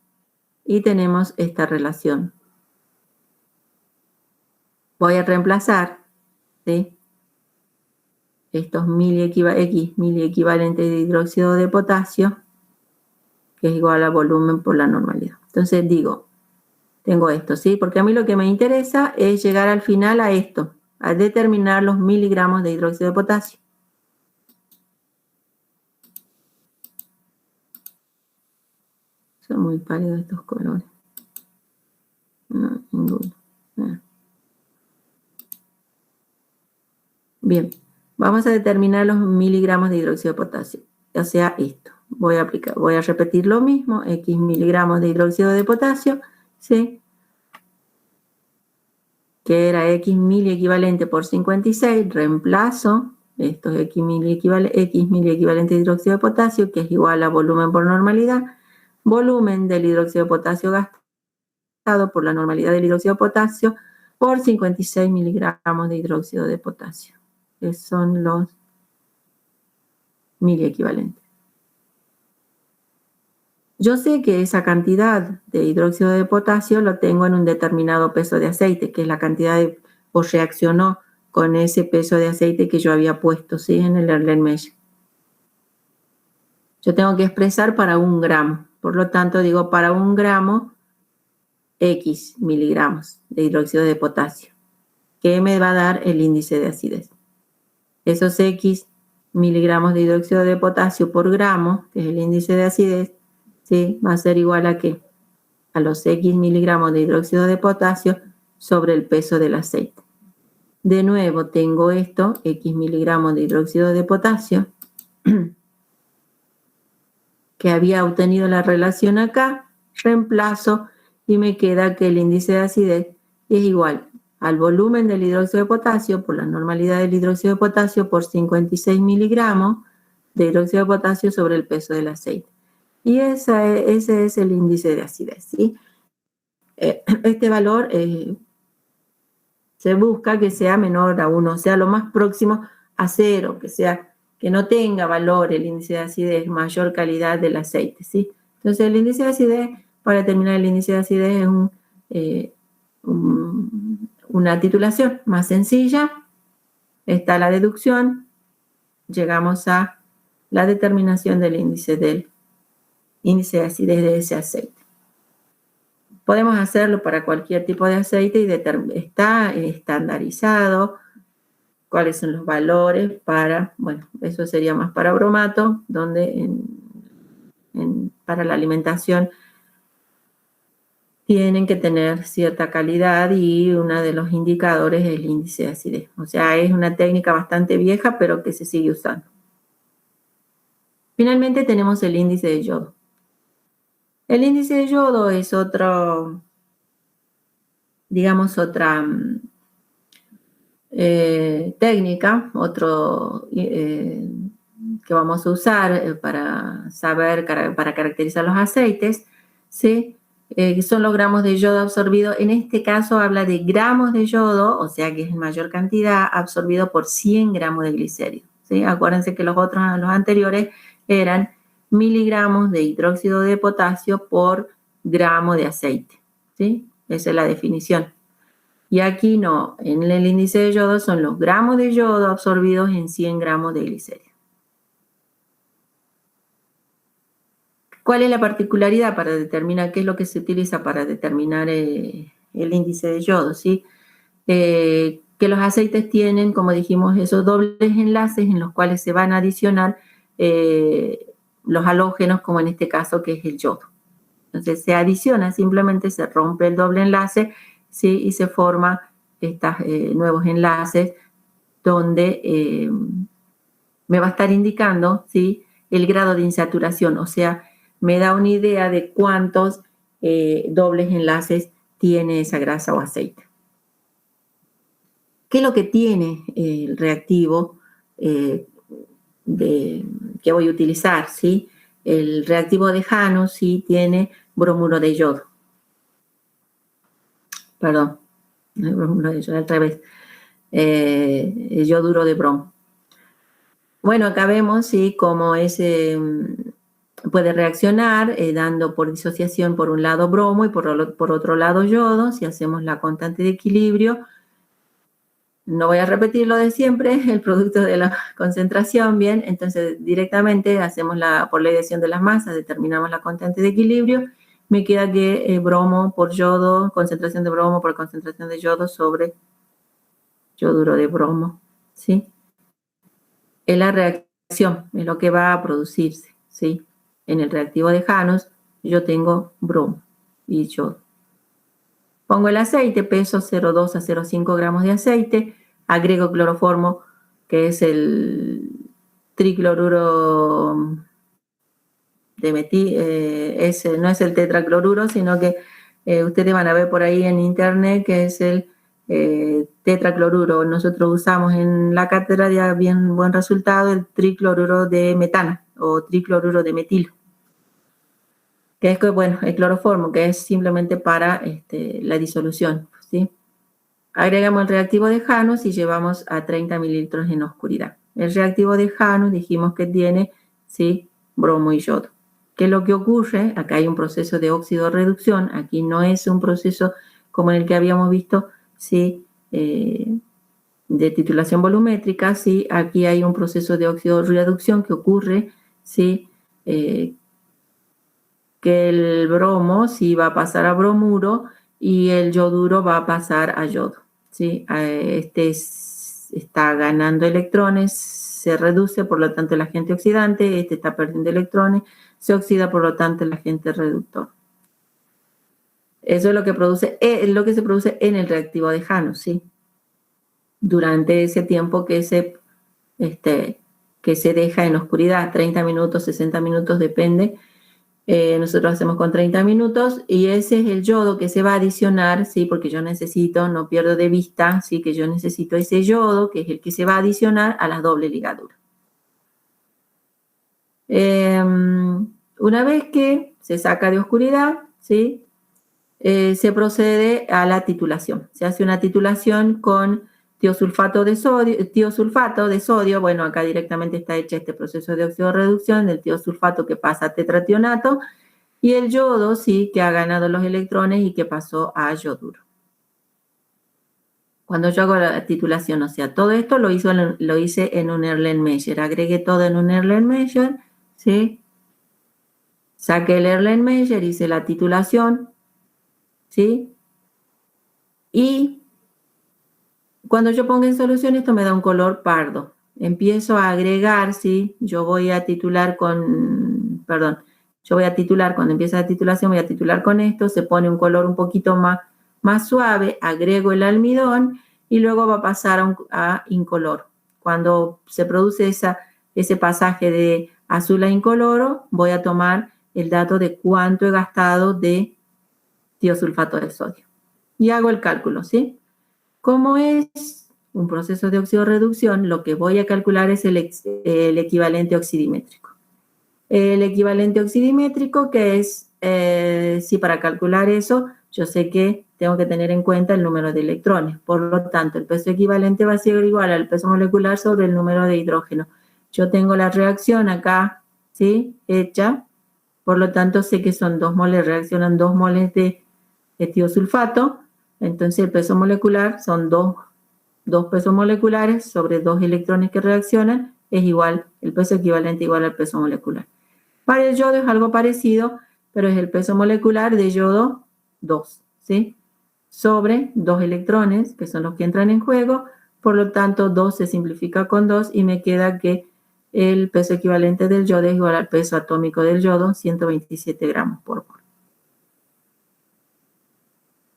y tenemos esta relación. Voy a reemplazar, ¿sí?, estos X miliequivalentes de hidróxido de potasio, que es igual a volumen por la normalidad. Entonces digo, tengo esto, ¿sí? Porque a mí lo que me interesa es llegar al final a esto, a determinar los miligramos de hidróxido de potasio. Son muy pálidos estos colores. No, ninguno. No. Bien, vamos a determinar los miligramos de hidróxido de potasio. O sea, esto. Voy a repetir lo mismo, X miligramos de hidróxido de potasio, ¿sí? que era X mili equivalente por 56, reemplazo estos X mili equivalente de hidróxido de potasio, que es igual a volumen por normalidad, volumen del hidróxido de potasio gastado por la normalidad del hidróxido de potasio por 56 miligramos de hidróxido de potasio, que son los mili equivalentes. Yo sé que esa cantidad de hidróxido de potasio lo tengo en un determinado peso de aceite, que es la cantidad de, o reaccionó con ese peso de aceite que yo había puesto, ¿sí? En el Erlenmeyer. Yo tengo que expresar para 1 gramo. Por lo tanto, digo para 1 gramo X miligramos de hidróxido de potasio, que me va a dar el índice de acidez. Esos X miligramos de hidróxido de potasio por gramo, que es el índice de acidez, ¿sí? Va a ser igual a ¿qué? A los X miligramos de hidróxido de potasio sobre el peso del aceite. De nuevo tengo esto, X miligramos de hidróxido de potasio, que había obtenido la relación acá, reemplazo y me queda que el índice de acidez es igual al volumen del hidróxido de potasio por la normalidad del hidróxido de potasio por 56 miligramos de hidróxido de potasio sobre el peso del aceite. Y ese es el índice de acidez, ¿sí? Este valor se busca que sea menor a 1, o sea, lo más próximo a 0, que no tenga valor el índice de acidez, mayor calidad del aceite, ¿sí? Entonces, el índice de acidez, para determinar el índice de acidez, es una titulación más sencilla. Está la deducción, llegamos a la determinación del índice de acidez de ese aceite. Podemos hacerlo para cualquier tipo de aceite y está estandarizado cuáles son los valores para, bueno, eso sería más para bromato, donde para la alimentación tienen que tener cierta calidad y uno de los indicadores es el índice de acidez. O sea, es una técnica bastante vieja, pero que se sigue usando. Finalmente tenemos el índice de yodo. El índice de yodo es otro, digamos, otra técnica, que vamos a usar para saber, para caracterizar los aceites, ¿sí? Son los gramos de yodo absorbido. En este caso habla de gramos de yodo, o sea que es en mayor cantidad, absorbido por 100 gramos de glicérido, ¿sí? Acuérdense que los anteriores eran miligramos de hidróxido de potasio por gramo de aceite, ¿sí? Esa es la definición. Y aquí no, en el índice de yodo son los gramos de yodo absorbidos en 100 gramos de glicérido. ¿Cuál es la particularidad para determinar qué es lo que se utiliza para determinar el índice de yodo? ¿Sí? Que los aceites tienen, como dijimos, esos dobles enlaces en los cuales se van a adicionar los halógenos, como en este caso que es el yodo. Entonces se adiciona, simplemente se rompe el doble enlace, ¿sí? Y se forman estos nuevos enlaces donde me va a estar indicando, ¿sí? El grado de insaturación, o sea, me da una idea de cuántos dobles enlaces tiene esa grasa o aceite. ¿Qué es lo que tiene el reactivo que voy a utilizar? ¿Sí? El reactivo de Janus sí tiene bromuro de yodo. Perdón, no hay bromuro de yodo, al revés. El yoduro de bromo. Bueno, acá vemos ¿sí? Cómo puede reaccionar dando por disociación por un lado bromo y por otro lado yodo. Si hacemos la constante de equilibrio, no voy a repetir lo de siempre, el producto de la concentración, bien, entonces directamente hacemos por la ideación de las masas, determinamos la constante de equilibrio, me queda que bromo por yodo, concentración de bromo por concentración de yodo sobre yoduro de bromo, ¿sí? Es la reacción, es lo que va a producirse, ¿sí? En el reactivo de Janus yo tengo bromo y yodo. Pongo el aceite, peso 0,2 a 0,5 gramos de aceite, agrego cloroformo, que es el tricloruro de metil, no es el tetracloruro, sino que ustedes van a ver por ahí en internet que es el tetracloruro. Nosotros usamos en la cátedra de bien buen resultado el tricloruro de metano o tricloruro de metilo, que es, bueno, el cloroformo, que es simplemente para la disolución, ¿sí? Agregamos el reactivo de Janus y llevamos a 30 mililitros en oscuridad. El reactivo de Janus dijimos que tiene, ¿sí?, bromo y yodo. ¿Qué es lo que ocurre? Acá hay un proceso de óxido-reducción. Aquí no es un proceso como en el que habíamos visto, ¿sí?, de titulación volumétrica, ¿sí? Aquí hay un proceso de óxido-reducción que ocurre, ¿sí?, que el bromo sí va a pasar a bromuro y el yoduro va a pasar a yodo, ¿sí? Está ganando electrones, se reduce, por lo tanto el agente oxidante, está perdiendo electrones, se oxida, por lo tanto el agente reductor. Eso es lo que se produce en el reactivo de Janus, ¿sí? Durante ese tiempo que se deja en oscuridad, 30 minutos, 60 minutos, depende. Nosotros hacemos con 30 minutos y ese es el yodo que se va a adicionar, ¿sí? Porque yo necesito, no pierdo de vista, ¿sí?, que yo necesito ese yodo, que es el que se va a adicionar a la doble ligadura. Una vez que se saca de oscuridad, ¿sí?, se procede a la titulación. Se hace una titulación con tiosulfato de sodio. Bueno, acá directamente está hecho este proceso de oxidorreducción del tiosulfato que pasa a tetrationato y el yodo, sí, que ha ganado los electrones y que pasó a yoduro. Cuando yo hago la titulación, o sea, todo esto lo hice en un Erlenmeyer. Agregué todo en un Erlenmeyer, ¿sí? Saqué el Erlenmeyer, hice la titulación, ¿sí? Y cuando yo pongo en solución, esto me da un color pardo. Empiezo a agregar, ¿sí? Yo voy a titular cuando empieza la titulación, voy a titular con esto, se pone un color un poquito más suave, agrego el almidón y luego va a pasar a incoloro. Cuando se produce ese pasaje de azul a incoloro, voy a tomar el dato de cuánto he gastado de tiosulfato de sodio. Y hago el cálculo, ¿sí? Como es un proceso de oxidorreducción, lo que voy a calcular es el equivalente oxidimétrico. El equivalente oxidimétrico, que es, para calcular eso, yo sé que tengo que tener en cuenta el número de electrones. Por lo tanto, el peso equivalente va a ser igual al peso molecular sobre el número de hidrógeno. Yo tengo la reacción acá, ¿sí?, hecha. Por lo tanto, sé que son 2 moles, reaccionan 2 moles de tiosulfato. Entonces, el peso molecular son 2 pesos moleculares sobre 2 electrones que reaccionan, es igual, el peso equivalente igual al peso molecular. Para el yodo es algo parecido, pero es el peso molecular de yodo 2, ¿sí?, sobre 2 electrones, que son los que entran en juego. Por lo tanto, 2 se simplifica con 2 y me queda que el peso equivalente del yodo es igual al peso atómico del yodo, 127 gramos por mol.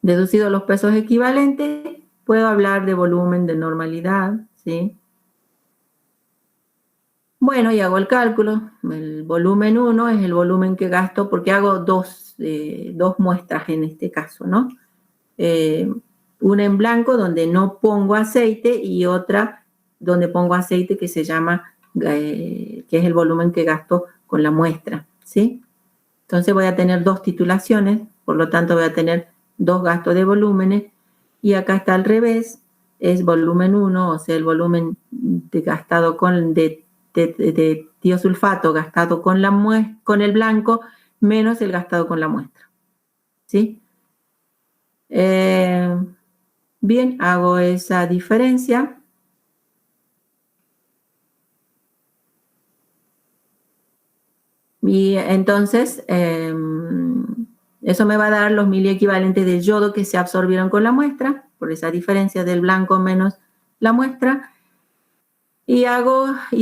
Deducido los pesos equivalentes, puedo hablar de volumen de normalidad, ¿sí? Bueno, y hago el cálculo. El volumen 1 es el volumen que gasto, porque hago dos muestras en este caso, ¿no? Una en blanco donde no pongo aceite y otra donde pongo aceite que se llama, que es el volumen que gasto con la muestra, ¿sí? Entonces voy a tener 2 titulaciones, por lo tanto voy a tener 2 gastos de volúmenes, y acá está al revés, es volumen 1, o sea, el volumen gastado de tiosulfato gastado con el blanco menos el gastado con la muestra, ¿sí? Bien, hago esa diferencia. Y entonces, eso me va a dar los miliequivalentes de yodo que se absorbieron con la muestra, por esa diferencia del blanco menos la muestra. Y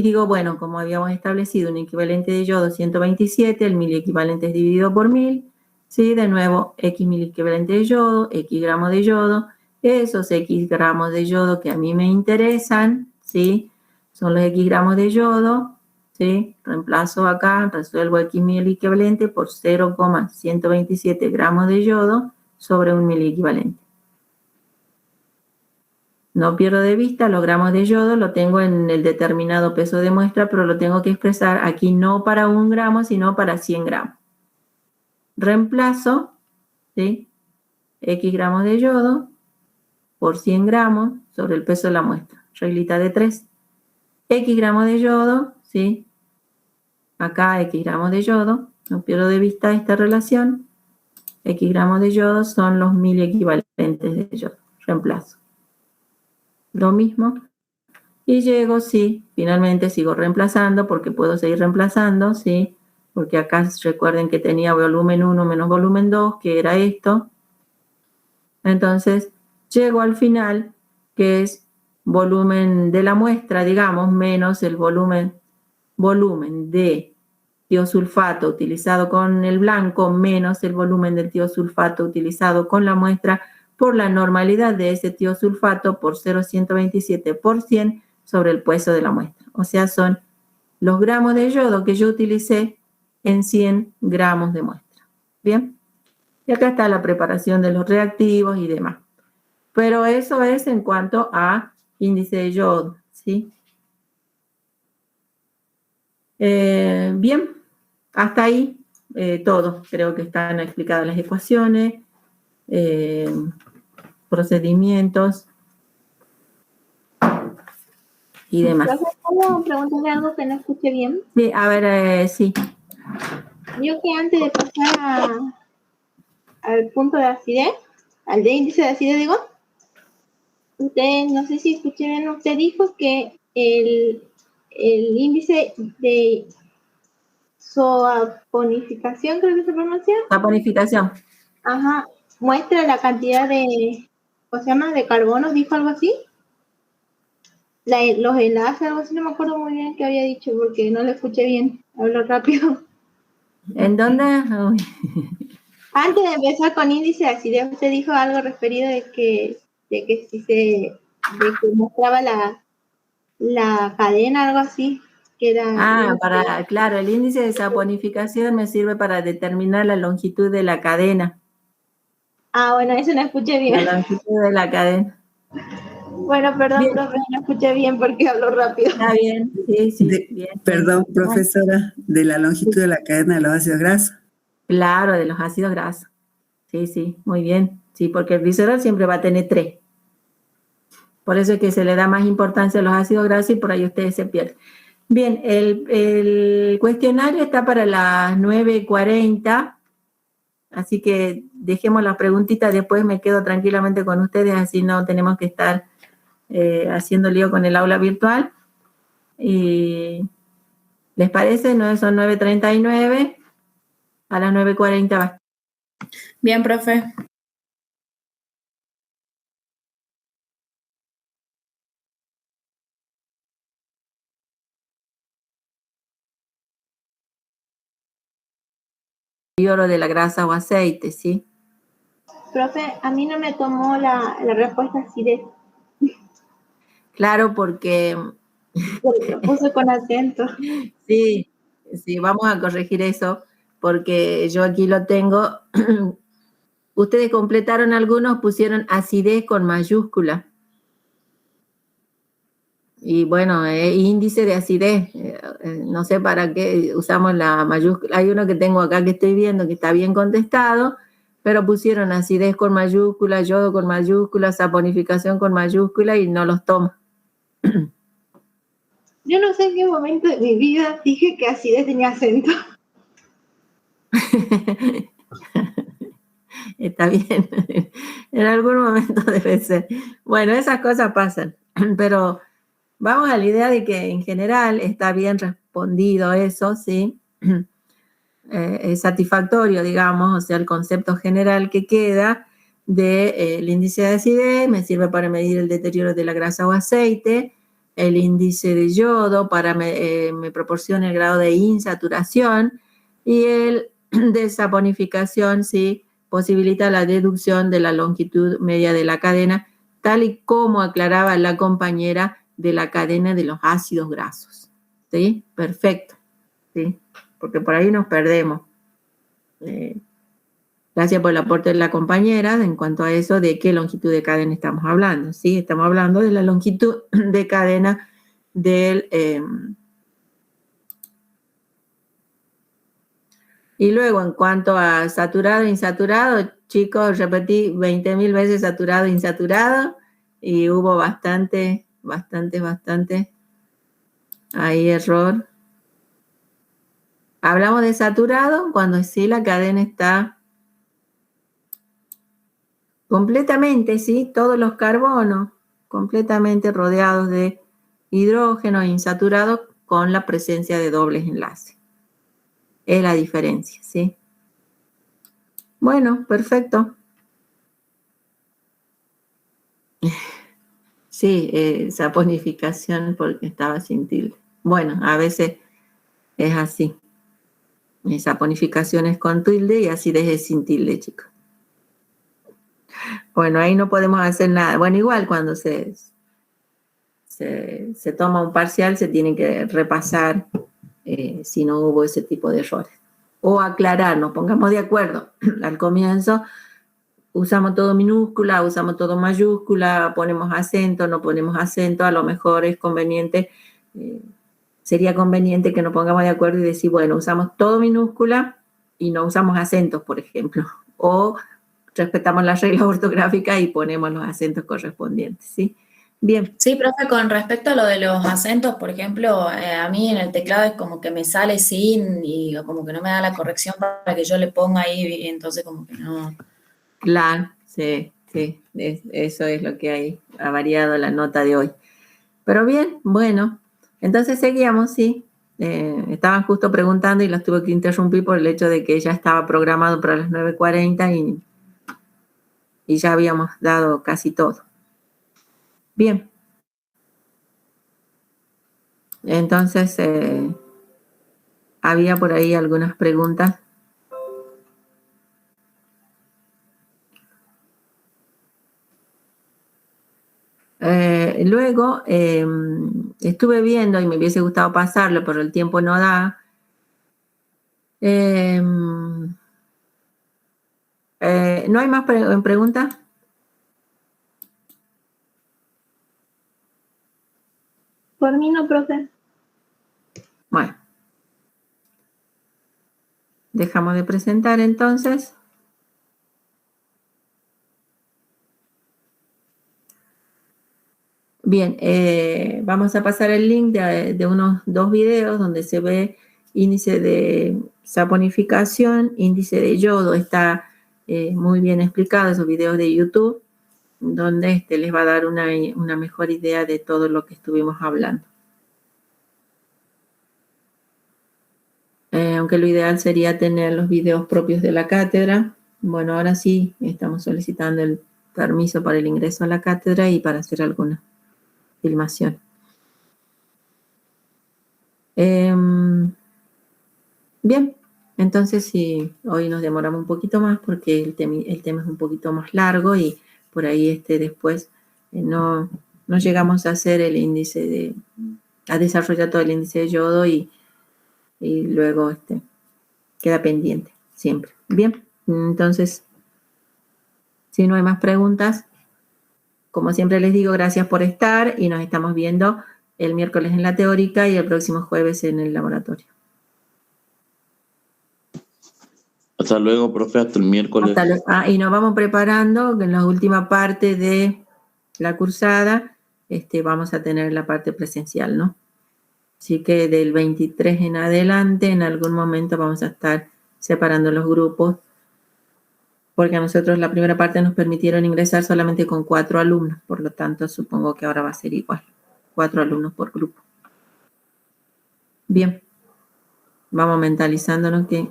digo, bueno, como habíamos establecido un equivalente de yodo 127, el miliequivalente es dividido por 1000, ¿sí? De nuevo, X miliequivalente de yodo, X gramos de yodo. Esos X gramos de yodo que a mí me interesan, ¿sí?, son los X gramos de yodo, ¿sí? Reemplazo acá, resuelvo X miliequivalente por 0,127 gramos de yodo sobre un miliequivalente. No pierdo de vista los gramos de yodo, lo tengo en el determinado peso de muestra, pero lo tengo que expresar aquí no para 1 gramo, sino para 100 gramos. Reemplazo, ¿sí? X gramos de yodo por 100 gramos sobre el peso de la muestra. Reglita de 3. X gramos de yodo, ¿sí? Acá X gramos de yodo, no pierdo de vista esta relación. X gramos de yodo son los 1000 equivalentes de yodo. Reemplazo. Lo mismo. Y llego, sí, finalmente sigo reemplazando porque puedo seguir reemplazando, ¿sí? Porque acá recuerden que tenía volumen 1 menos volumen 2, que era esto. Entonces, llego al final, que es volumen de la muestra, digamos, menos el volumen de tiosulfato utilizado con el blanco, menos el volumen del tiosulfato utilizado con la muestra, por la normalidad de ese tiosulfato por 0,127 por 100 sobre el peso de la muestra. O sea, son los gramos de yodo que yo utilicé en 100 gramos de muestra. ¿Bien? Y acá está la preparación de los reactivos y demás. Pero eso es en cuanto a índice de yodo, ¿sí? Bien, hasta ahí todo. Creo que están explicadas las ecuaciones, procedimientos y demás. ¿Puedo preguntarle algo que no escuché bien? Sí, a ver, sí. Yo que antes de pasar al punto de acidez, al de índice de acidez, digo, usted, no sé si escuché bien, usted dijo que el índice de saponificación, creo que se pronuncia. Saponificación. Ajá, muestra la cantidad de, ¿cómo se llama? De carbonos, dijo algo así. Los enlaces, algo así, no me acuerdo muy bien qué había dicho porque no lo escuché bien, hablo rápido. ¿En dónde? Uy. Antes de empezar con índice de acidez, usted dijo algo referido de que si de que mostraba la cadena, algo así, que era... Claro, el índice de saponificación me sirve para determinar la longitud de la cadena. Ah, bueno, eso no escuché bien. La longitud de la cadena. Bueno, perdón, Bien. profe, no escuché bien porque hablo rápido. Está bien, sí, bien. Perdón, profesora, de la longitud de la cadena de los ácidos grasos. Claro, de los ácidos grasos. Sí, muy bien. Sí, porque el glicerol siempre va a tener 3. Por eso es que se le da más importancia a los ácidos grasos y por ahí ustedes se pierden. Bien, el cuestionario está para las 9:40, así que dejemos las preguntitas, después me quedo tranquilamente con ustedes, así no tenemos que estar haciendo lío con el aula virtual. Y, ¿les parece? Son 9:39, a las 9:40 va. Bien, profe. Deterioro de la grasa o aceite, ¿sí? Profe, a mí no me tomó la respuesta acidez. Claro, porque... Lo puse con acento. Sí, vamos a corregir eso, porque yo aquí lo tengo. Ustedes completaron algunos, pusieron acidez con mayúscula. Y bueno, índice de acidez, no sé para qué usamos la mayúscula. Hay uno que tengo acá que estoy viendo que está bien contestado, pero pusieron acidez con mayúscula, yodo con mayúscula, saponificación con mayúscula y no los toma. Yo no sé en qué momento de mi vida dije que acidez tenía acento. Está bien, en algún momento debe ser. Bueno, esas cosas pasan, pero vamos a la idea de que en general está bien respondido eso, ¿sí? Es satisfactorio, digamos, o sea, el concepto general que queda del índice de acidez me sirve para medir el deterioro de la grasa o aceite, el índice de yodo me proporciona el grado de insaturación y el de saponificación, ¿sí? Posibilita la deducción de la longitud media de la cadena, tal y como aclaraba la compañera de la cadena de los ácidos grasos. ¿Sí? Perfecto. ¿Sí? Porque por ahí nos perdemos. Gracias por el aporte de la compañera en cuanto a eso de qué longitud de cadena estamos hablando, ¿sí? Estamos hablando de la longitud de cadena del... y luego, en cuanto a saturado e insaturado, chicos, repetí 20.000 veces saturado e insaturado y hubo bastante ahí error. Hablamos de saturado cuando sí la cadena está completamente, ¿sí? Todos los carbonos completamente rodeados de hidrógeno insaturado con la presencia de dobles enlaces. Es la diferencia, ¿sí? Bueno, perfecto. Sí, saponificación porque estaba sin tilde. Bueno, a veces es así. Saponificación es con tilde y acidez es sin tilde, chicos. Bueno, ahí no podemos hacer nada. Bueno, igual cuando se toma un parcial se tiene que repasar si no hubo ese tipo de errores. O aclarar, nos pongamos de acuerdo. Al comienzo usamos todo minúscula, usamos todo mayúscula, ponemos acento, no ponemos acento, a lo mejor es conveniente, sería conveniente que nos pongamos de acuerdo y decir, bueno, usamos todo minúscula y no usamos acentos, por ejemplo. O respetamos las reglas ortográficas y ponemos los acentos correspondientes, ¿sí? Bien. Sí, profe, con respecto a lo de los acentos, por ejemplo, a mí en el teclado es como que me sale sin y como que no me da la corrección para que yo le ponga ahí, entonces como que no. Claro, sí, eso es lo que ha variado la nota de hoy. Pero bien, bueno, entonces seguíamos, sí. Estaban justo preguntando y los tuve que interrumpir por el hecho de que ya estaba programado para las 9:40 y ya habíamos dado casi todo. Bien. Entonces, había por ahí algunas preguntas. Luego, estuve viendo y me hubiese gustado pasarlo, pero el tiempo no da. ¿No hay más preguntas? Por mí no, profe. Bueno. Dejamos de presentar entonces. Bien, vamos a pasar el link de unos 2 videos donde se ve índice de saponificación, índice de yodo. Está muy bien explicado esos videos de YouTube, donde les va a dar una mejor idea de todo lo que estuvimos hablando. Aunque lo ideal sería tener los videos propios de la cátedra. Bueno, ahora sí estamos solicitando el permiso para el ingreso a la cátedra y para hacer alguna filmación. Bien, entonces sí, hoy nos demoramos un poquito más porque el tema es un poquito más largo y por ahí después no llegamos a hacer el índice a desarrollar todo el índice de yodo y luego queda pendiente siempre. Bien, entonces, si no hay más preguntas, como siempre les digo, gracias por estar y nos estamos viendo el miércoles en la teórica y el próximo jueves en el laboratorio. Hasta luego, profe, hasta el miércoles. Y nos vamos preparando que en la última parte de la cursada vamos a tener la parte presencial, ¿no? Así que del 23 en adelante, en algún momento vamos a estar separando los grupos, porque a nosotros la primera parte nos permitieron ingresar solamente con 4 alumnos, por lo tanto supongo que ahora va a ser igual, 4 alumnos por grupo. Bien, vamos mentalizándonos que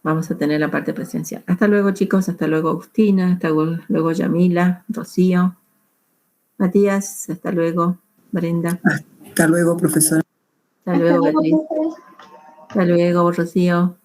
vamos a tener la parte presencial. Hasta luego, chicos, hasta luego, Agustina, hasta luego, Yamila, Rocío, Matías, hasta luego, Brenda. Hasta luego, profesora. Hasta luego, Beatriz. Hasta luego, Rocío.